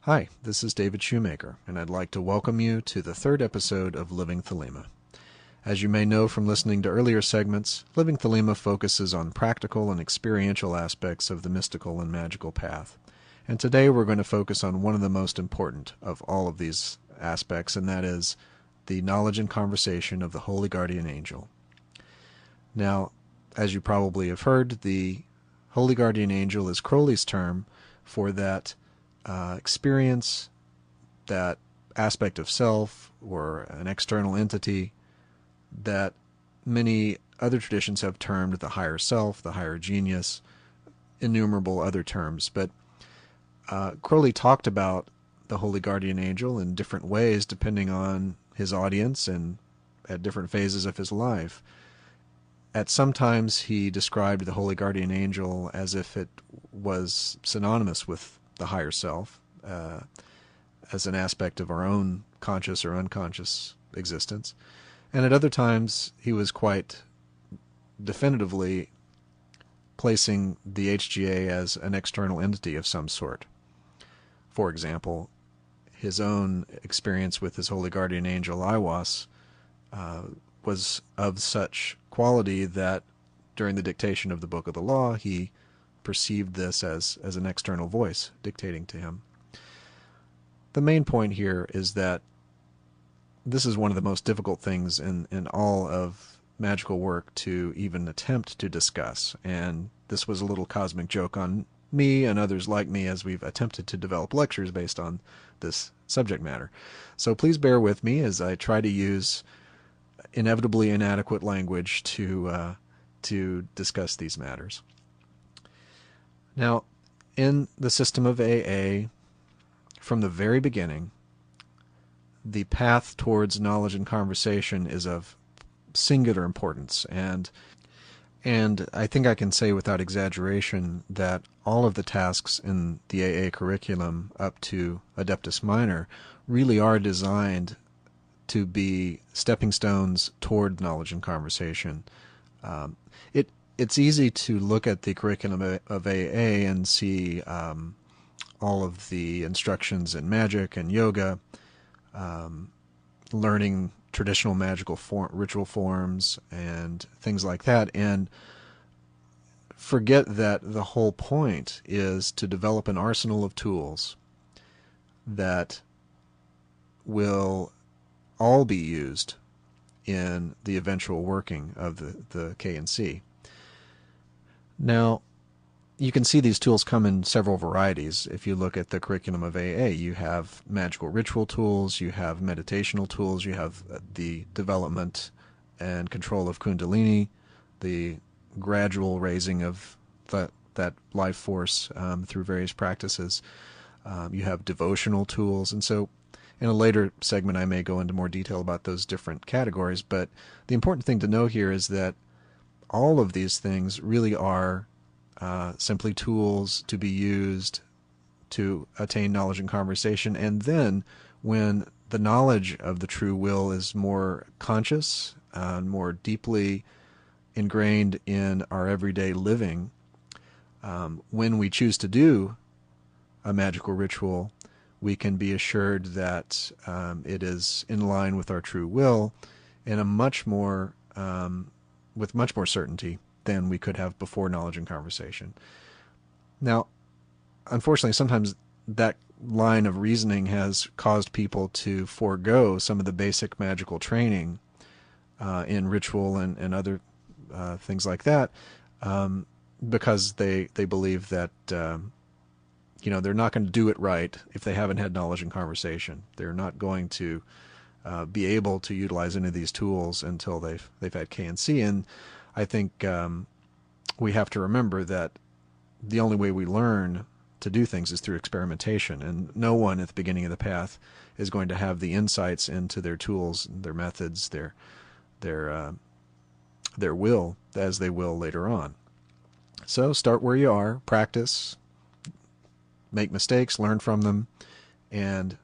Hi, this is David Shoemaker, and I'd like to welcome you to the third episode of Living Thelema. As you may know from listening to earlier segments, Living Thelema focuses on practical and experiential aspects of the mystical and magical path. And today we're going to focus on one of the most important of all of these aspects, and that is the knowledge and conversation of the Holy Guardian Angel. Now, as you probably have heard, the Holy Guardian Angel is Crowley's term for that experience, that aspect of self or an external entity that many other traditions have termed the higher self, the higher genius, innumerable other terms. But Crowley talked about the Holy Guardian Angel in different ways depending on his audience and at different phases of his life. At some times he described the Holy Guardian Angel as if it was synonymous with the higher self, as an aspect of our own conscious or unconscious existence. And at other times he was quite definitively placing the HGA as an external entity of some sort. For example, his own experience with his Holy Guardian Angel Iwas was of such quality that during the dictation of the Book of the Law he perceived this as an external voice dictating to him. The main point here is that this is one of the most difficult things in all of magical work to even attempt to discuss, and this was a little cosmic joke on me and others like me as we've attempted to develop lectures based on this subject matter. So please bear with me as I try to use inevitably inadequate language to discuss these matters. Now, in the system of AA, from the very beginning, the path towards knowledge and conversation is of singular importance, and I think I can say without exaggeration that all of the tasks in the AA curriculum up to Adeptus Minor really are designed to be stepping stones toward knowledge and conversation. It's easy to look at the curriculum of AA and see all of the instructions in magic and yoga, learning traditional magical ritual forms and things like that, and forget that the whole point is to develop an arsenal of tools that will all be used in the eventual working of the K&C. Now, you can see these tools come in several varieties. If you look at the curriculum of AA, you have magical ritual tools, you have meditational tools, you have the development and control of Kundalini, the gradual raising of that life force through various practices. You have devotional tools, and so in a later segment I may go into more detail about those different categories, but the important thing to know here is that all of these things really are simply tools to be used to attain knowledge and conversation. And then when the knowledge of the true will is more conscious and more deeply ingrained in our everyday living, when we choose to do a magical ritual, we can be assured that it is in line with our true will in a much more with much more certainty than we could have before knowledge and conversation. Now, unfortunately, sometimes that line of reasoning has caused people to forego some of the basic magical training in ritual and other things like that, because they believe that they're not going to do it right if they haven't had knowledge and conversation. They're not going to be able to utilize any of these tools until they've had K&C. And I think we have to remember that the only way we learn to do things is through experimentation, and no one at the beginning of the path is going to have the insights into their tools, their methods, their will as they will later on. So start where you are, practice, make mistakes, learn from them, and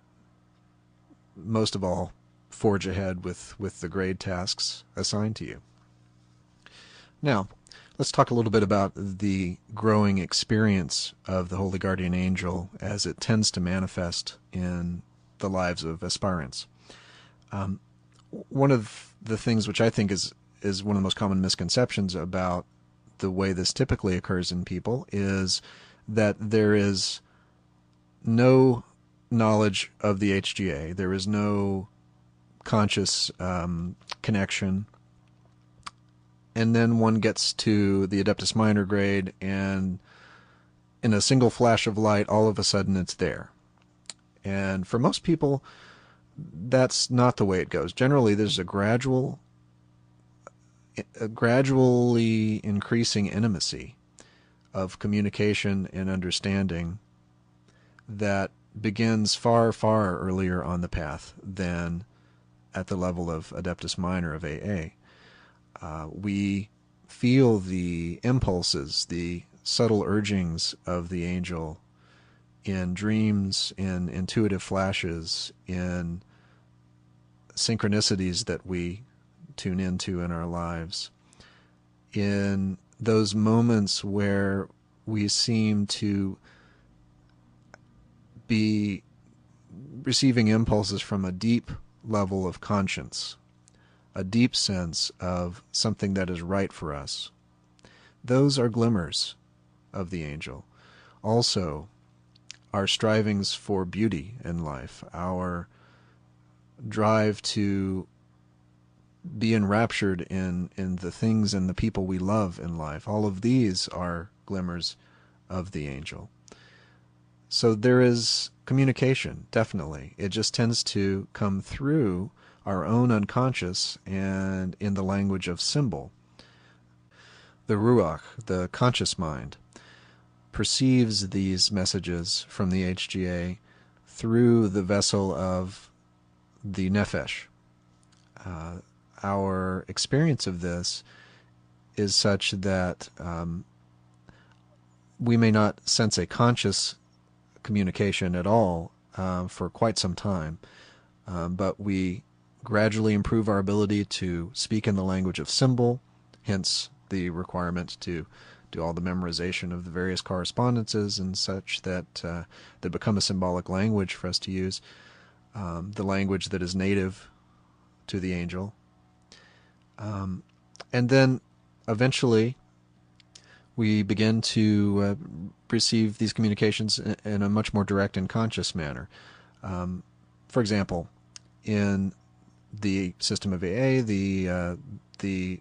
most of all, forge ahead with the grade tasks assigned to you. Now, let's talk a little bit about the growing experience of the Holy Guardian Angel as it tends to manifest in the lives of aspirants. One of the things which I think is one of the most common misconceptions about the way this typically occurs in people is that there is no knowledge of the HGA. There is no conscious connection. And then one gets to the Adeptus Minor grade, and in a single flash of light, all of a sudden it's there. And for most people, that's not the way it goes. Generally, there's a gradually increasing intimacy of communication and understanding that begins far, far earlier on the path than at the level of Adeptus Minor of AA. We feel the impulses, the subtle urgings of the angel in dreams, in intuitive flashes, in synchronicities that we tune into in our lives, in those moments where we seem to be receiving impulses from a deep level of conscience, a deep sense of something that is right for us. Those are glimmers of the angel. Also, our strivings for beauty in life, our drive to be enraptured in the things and the people we love in life, all of these are glimmers of the angel. So there is communication, definitely. It just tends to come through our own unconscious and in the language of symbol. The Ruach, the conscious mind, perceives these messages from the HGA through the vessel of the Nefesh. Our experience of this is such that we may not sense a conscious communication at all for quite some time, but we gradually improve our ability to speak in the language of symbol, hence the requirement to do all the memorization of the various correspondences and such that become a symbolic language for us to use, the language that is native to the angel. And then eventually we begin to receive these communications in a much more direct and conscious manner. For example, in the system of AA, the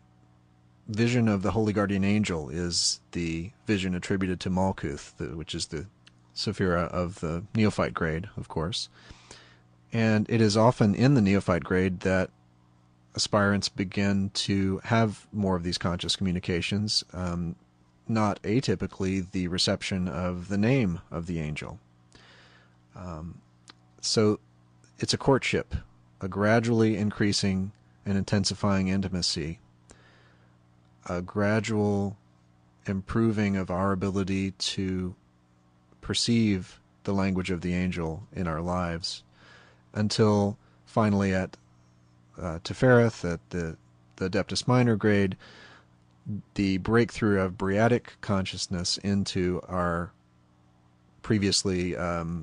vision of the Holy Guardian Angel is the vision attributed to Malkuth, which is the Sephira of the neophyte grade, of course. And it is often in the neophyte grade that aspirants begin to have more of these conscious communications, not atypically the reception of the name of the angel. So it's a courtship, a gradually increasing and intensifying intimacy, a gradual improving of our ability to perceive the language of the angel in our lives, until finally at Tefereth, at the Adeptus Minor grade, the breakthrough of Briatic consciousness into our previously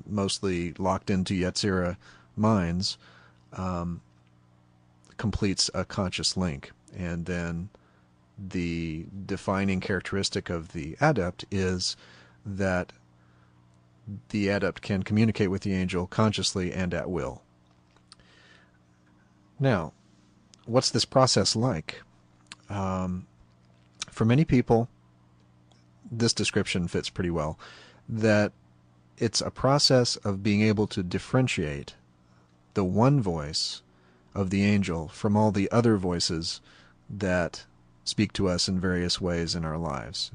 mostly locked into Yetzirah minds completes a conscious link. And then the defining characteristic of the adept is that the adept can communicate with the angel consciously and at will. Now, what's this process like? For many people, this description fits pretty well, that it's a process of being able to differentiate the one voice of the angel from all the other voices that speak to us in various ways in our lives.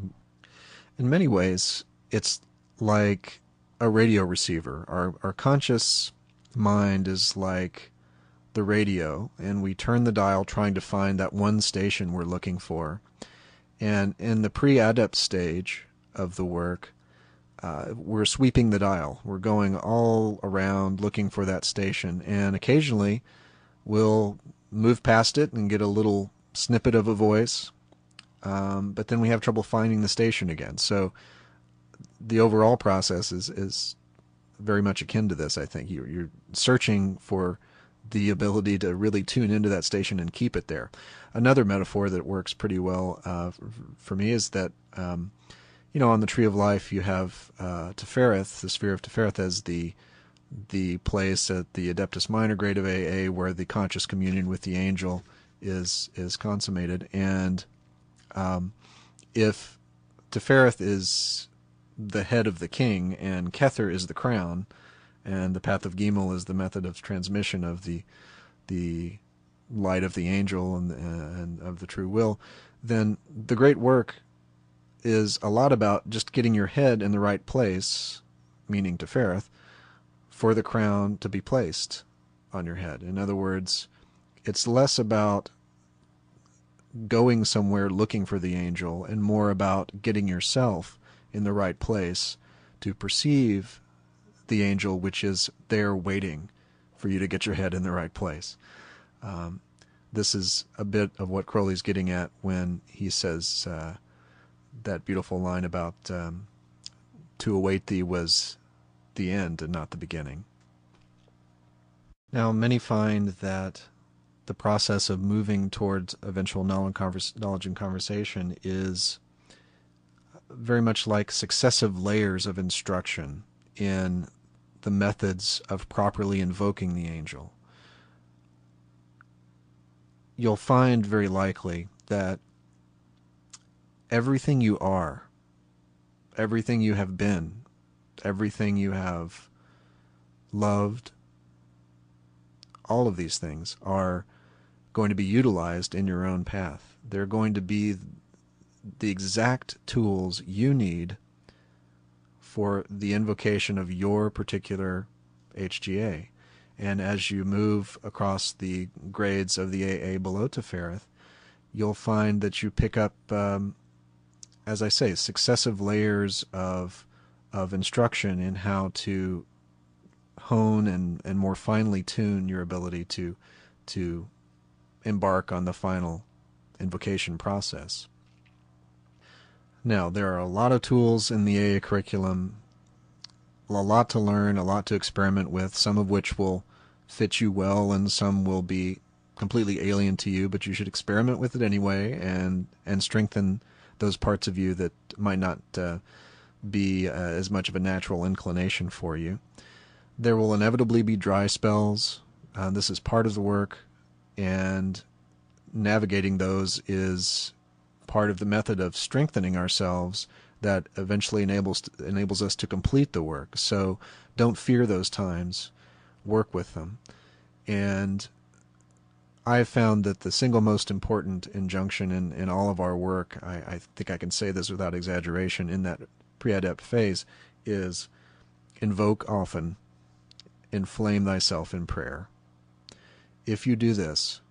In many ways, it's like a radio receiver. Our conscious mind is like the radio, and we turn the dial trying to find that one station we're looking for. And in the pre-adept stage of the work, we're sweeping the dial. We're going all around looking for that station, and occasionally we'll move past it and get a little snippet of a voice, but then we have trouble finding the station again. So the overall process is very much akin to this, I think. You're searching for the ability to really tune into that station and keep it there. Another metaphor that works pretty well for me is that, on the Tree of Life you have Tefereth, the sphere of Tefereth, as the place at the Adeptus Minor grade of AA where the conscious communion with the angel is consummated. And if Tefereth is the head of the king and Kether is the crown, and the path of Gimel is the method of transmission of the light of the angel and of the true will, then the great work is a lot about just getting your head in the right place, meaning Tefereth, for the crown to be placed on your head. In other words, it's less about going somewhere looking for the angel and more about getting yourself in the right place to perceive the angel, which is there waiting for you to get your head in the right place. This is a bit of what Crowley's getting at when he says that beautiful line about to await thee was the end and not the beginning. Now, many find that the process of moving towards eventual knowledge and conversation is very much like successive layers of instruction in the methods of properly invoking the angel. You'll find very likely that everything you are, everything you have been, everything you have loved, all of these things are going to be utilized in your own path. They're going to be the exact tools you need for the invocation of your particular HGA. And as you move across the grades of the AA below Tefereth, you'll find that you pick up, as I say, successive layers of instruction in how to hone and more finely tune your ability to embark on the final invocation process. Now, there are a lot of tools in the AA curriculum, a lot to learn, a lot to experiment with, some of which will fit you well and some will be completely alien to you, but you should experiment with it anyway and strengthen those parts of you that might not be as much of a natural inclination for you. There will inevitably be dry spells. This is part of the work, and navigating those is part of the method of strengthening ourselves that eventually enables us to complete the work. So don't fear those times. Work with them. And I've found that the single most important injunction in all of our work, I think I can say this without exaggeration, in that pre-adept phase is invoke often, inflame thyself in prayer. If you do this,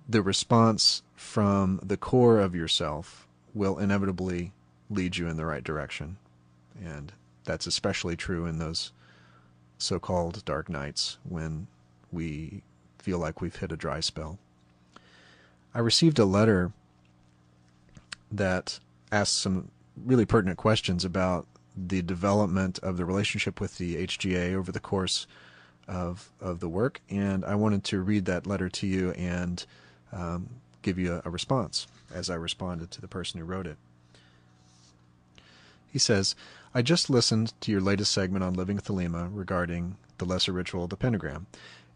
the response from the core of yourself will inevitably lead you in the right direction. And that's especially true in those so-called dark nights when we feel like we've hit a dry spell. I received a letter that asked some really pertinent questions about the development of the relationship with the HGA over the course of the work, and I wanted to read that letter to you and give you a response as I responded to the person who wrote it. He says, I just listened to your latest segment on Living Thelema regarding the lesser ritual of the pentagram.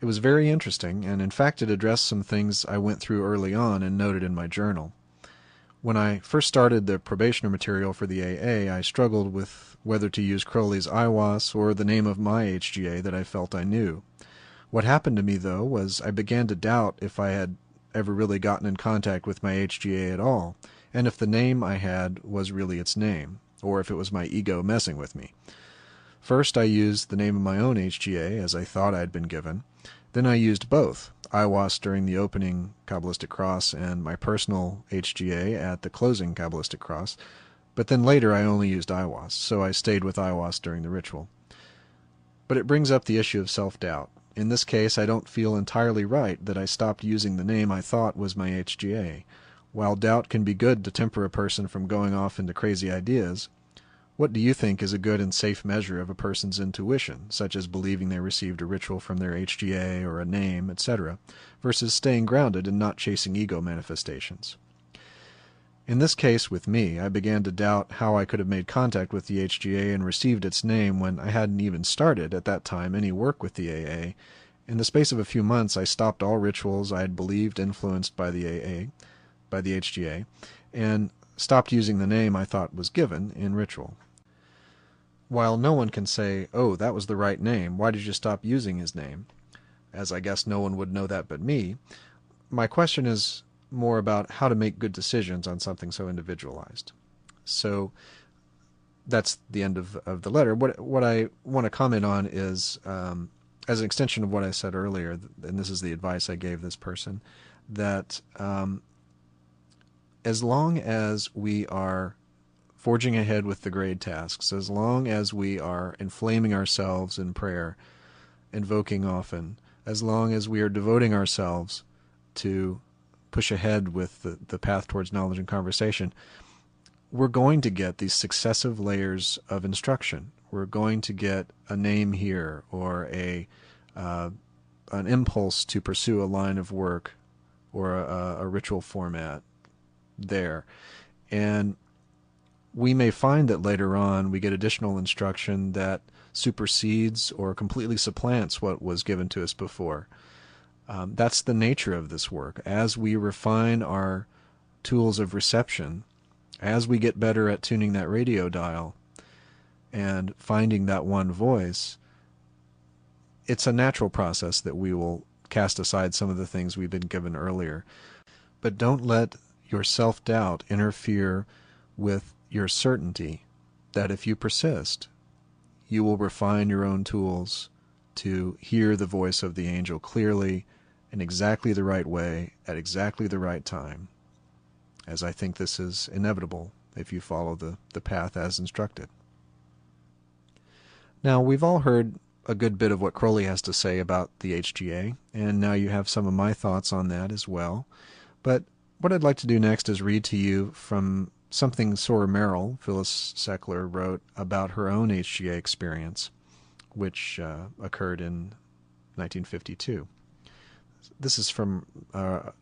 It was very interesting, and in fact it addressed some things I went through early on and noted in my journal. When I first started the probationer material for the AA, I struggled with whether to use Crowley's Iwas or the name of my HGA that I felt I knew. What happened to me, though, was I began to doubt if I had ever really gotten in contact with my HGA at all, and if the name I had was really its name, or if it was my ego messing with me. First I used the name of my own HGA, as I thought I had been given. Then I used both, Iwas during the opening Kabbalistic cross and my personal HGA at the closing Kabbalistic cross, but then later I only used Iwas, so I stayed with Iwas during the ritual. But it brings up the issue of self-doubt. In this case, I don't feel entirely right that I stopped using the name I thought was my HGA. While doubt can be good to temper a person from going off into crazy ideas, what do you think is a good and safe measure of a person's intuition, such as believing they received a ritual from their HGA or a name, etc., versus staying grounded and not chasing ego manifestations? In this case with me, I began to doubt how I could have made contact with the HGA and received its name when I hadn't even started, at that time, any work with the AA. In the space of a few months, I stopped all rituals I had believed influenced by the HGA, and stopped using the name I thought was given in ritual. While no one can say, "Oh, that was the right name, why did you stop using his name?" as I guess no one would know that but me, my question is more about how to make good decisions on something so individualized. So that's the end of the letter. What I want to comment on is, as an extension of what I said earlier, and this is the advice I gave this person, that as long as we are forging ahead with the grade tasks, as long as we are inflaming ourselves in prayer, invoking often, as long as we are devoting ourselves to push ahead with the path towards knowledge and conversation, we're going to get these successive layers of instruction. We're going to get a name here, or an impulse to pursue a line of work, or a ritual format there. And we may find that later on we get additional instruction that supersedes or completely supplants what was given to us before. That's the nature of this work. As we refine our tools of reception, as we get better at tuning that radio dial and finding that one voice, it's a natural process that we will cast aside some of the things we've been given earlier. But don't let your self-doubt interfere with your certainty that if you persist, you will refine your own tools to hear the voice of the angel clearly, in exactly the right way, at exactly the right time, as I think this is inevitable if you follow the path as instructed. Now, we've all heard a good bit of what Crowley has to say about the HGA, and now you have some of my thoughts on that as well. But what I'd like to do next is read to you from something Sora Merrill, Phyllis Seckler, wrote about her own HGA experience, which occurred in 1952. This is from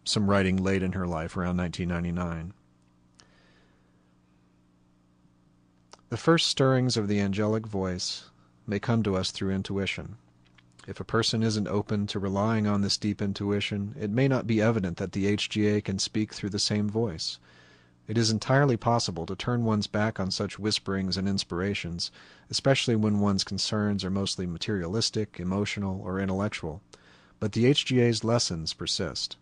some writing late in her life, around 1999. The first stirrings of the angelic voice may come to us through intuition. If a person isn't open to relying on this deep intuition, it may not be evident that the HGA can speak through the same voice. It is entirely possible to turn one's back on such whisperings and inspirations, especially when one's concerns are mostly materialistic, emotional, or intellectual. But the HGA's lessons persist.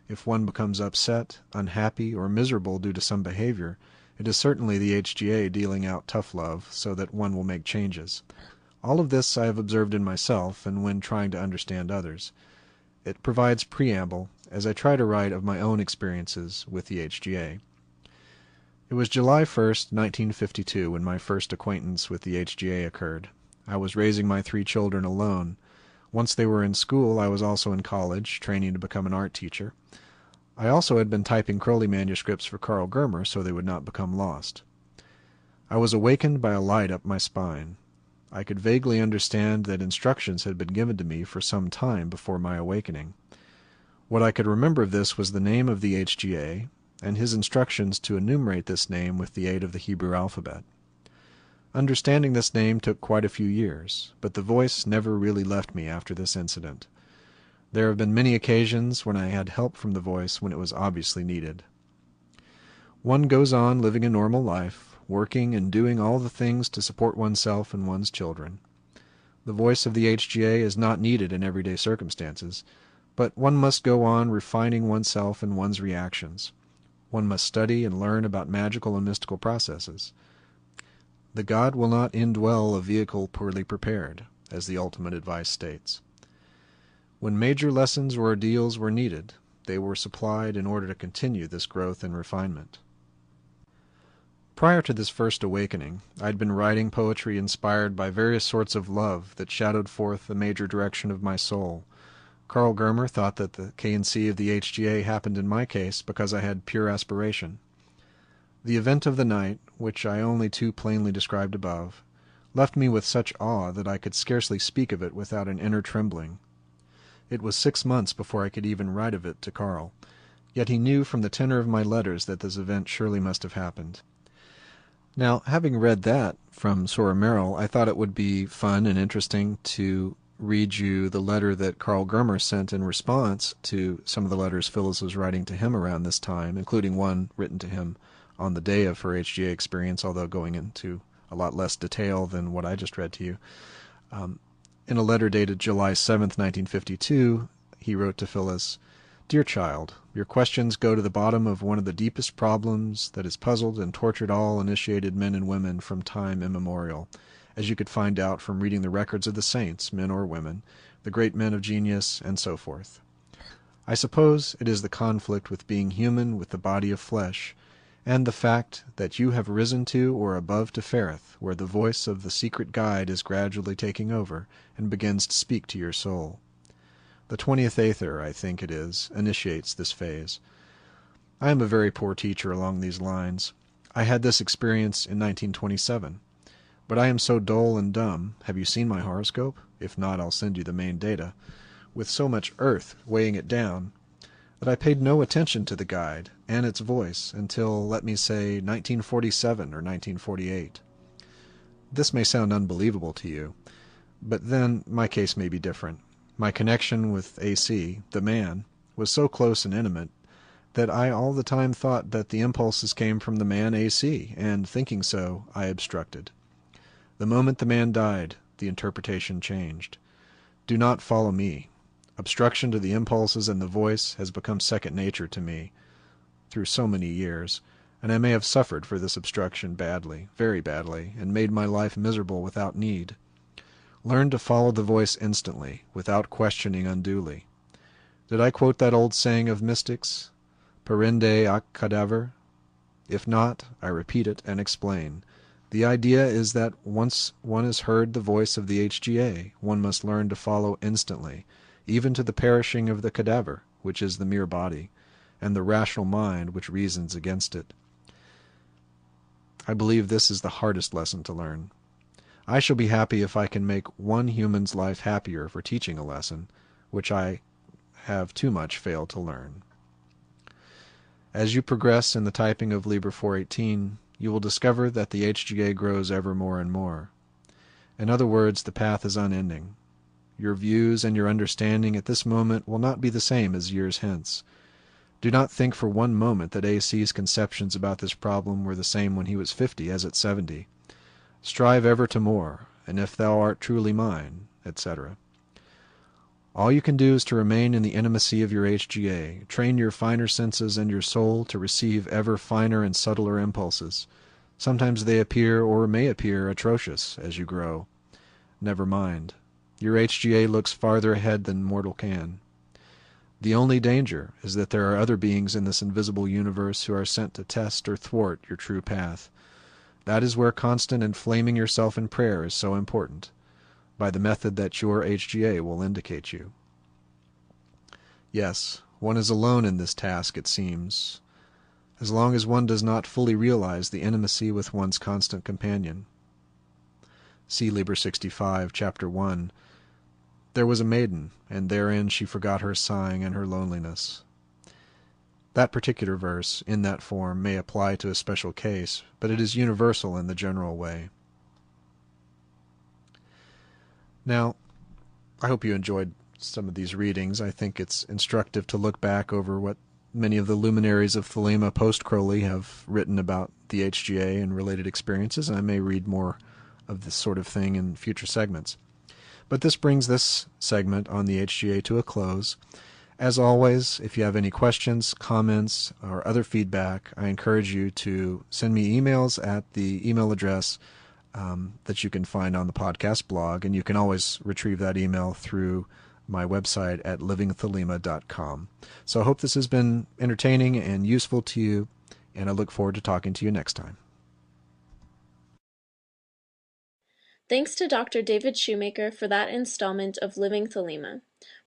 If one becomes upset, unhappy, or miserable due to some behavior, it is certainly the HGA dealing out tough love so that one will make changes. All of this I have observed in myself and when trying to understand others. It provides preamble as I try to write of my own experiences with the HGA. It was July 1st, 1952, when my first acquaintance with the HGA occurred. I was raising my 3 children alone. Once they were in school, I was also in college, training to become an art teacher. I also had been typing Crowley manuscripts for Carl Germer so they would not become lost. I was awakened by a light up my spine. I could vaguely understand that instructions had been given to me for some time before my awakening. What I could remember of this was the name of the HGA, and his instructions to enumerate this name with the aid of the Hebrew alphabet. Understanding this name took quite a few years, but the voice never really left me after this incident. There have been many occasions when I had help from the voice when it was obviously needed. One goes on living a normal life, working and doing all the things to support oneself and one's children. The voice of the HGA is not needed in everyday circumstances, but one must go on refining oneself and one's reactions. One must study and learn about magical and mystical processes. The God will not indwell a vehicle poorly prepared, as the ultimate advice states. When major lessons or ordeals were needed, they were supplied in order to continue this growth and refinement. Prior to this first awakening, I'd been writing poetry inspired by various sorts of love that shadowed forth the major direction of my soul. Carl Germer thought that the K&C of the HGA happened in my case because I had pure aspiration. The event of the night, which I only too plainly described above, left me with such awe that I could scarcely speak of it without an inner trembling. It was 6 months before I could even write of it to Carl, yet he knew from the tenor of my letters that this event surely must have happened. Now, having read that from Sora Merrill, I thought it would be fun and interesting to read you the letter that Carl Germer sent in response to some of the letters Phyllis was writing to him around this time, including one written to him on the day of her HGA experience, although going into a lot less detail than what I just read to you. In a letter dated July 7th, 1952, he wrote to Phyllis, "Dear child, your questions go to the bottom of one of the deepest problems that has puzzled and tortured all initiated men and women from time immemorial, as you could find out from reading the records of the saints, men or women, the great men of genius, and so forth. I suppose it is the conflict with being human with the body of flesh, and the fact that you have risen to or above to Fereth, where the voice of the secret guide is gradually taking over and begins to speak to your soul. The 20th Aether, I think it is, initiates this phase. I am a very poor teacher along these lines. I had this experience in 1927. But I am so dull and dumb, have you seen my horoscope? If not, I'll send you the main data, with so much earth weighing it down, that I paid no attention to the guide and its voice until, let me say, 1947 or 1948. This may sound unbelievable to you, but then my case may be different. My connection with AC, the man, was so close and intimate that I all the time thought that the impulses came from the man AC, and thinking so, I obstructed. The moment the man died, the interpretation changed. Do not follow me. Obstruction to the impulses and the voice has become second nature to me through so many years, and I may have suffered for this obstruction badly, very badly, and made my life miserable without need. Learn to follow the voice instantly, without questioning unduly. Did I quote that old saying of mystics, Perinde ac cadaver? If not, I repeat it and explain. The idea is that once one has heard the voice of the HGA, one must learn to follow instantly, even to the perishing of the cadaver, which is the mere body, and the rational mind which reasons against it. I believe this is the hardest lesson to learn. I shall be happy if I can make one human's life happier for teaching a lesson, which I have too much failed to learn. As you progress in the typing of Liber 418, you will discover that the HGA grows ever more and more. In other words, the path is unending. Your views and your understanding at this moment will not be the same as years hence. Do not think for one moment that A.C.'s conceptions about this problem were the same when he was 50 as at 70. Strive ever to more, and if thou art truly mine, etc. All you can do is to remain in the intimacy of your HGA, train your finer senses and your soul to receive ever finer and subtler impulses. Sometimes they appear or may appear atrocious as you grow. Never mind. Your HGA looks farther ahead than mortal can. The only danger is that there are other beings in this invisible universe who are sent to test or thwart your true path. That is where constant inflaming yourself in prayer is so important, by the method that your HGA will indicate you. Yes, one is alone in this task, it seems, as long as one does not fully realize the intimacy with one's constant companion. See Liber 65, Chapter 1. There was a maiden, and therein she forgot her sighing and her loneliness. That particular verse, in that form, may apply to a special case, but it is universal in the general way. Now, I hope you enjoyed some of these readings. I think it's instructive to look back over what many of the luminaries of Thelema post-Crowley have written about the HGA and related experiences, and I may read more of this sort of thing in future segments. But this brings this segment on the HGA to a close. As always, if you have any questions, comments, or other feedback, I encourage you to send me emails at the email address that you can find on the podcast blog, and you can always retrieve that email through my website at livingthelema.com. So I hope this has been entertaining and useful to you, and I look forward to talking to you next time. Thanks to Dr. David Shoemaker for that installment of Living Thelema.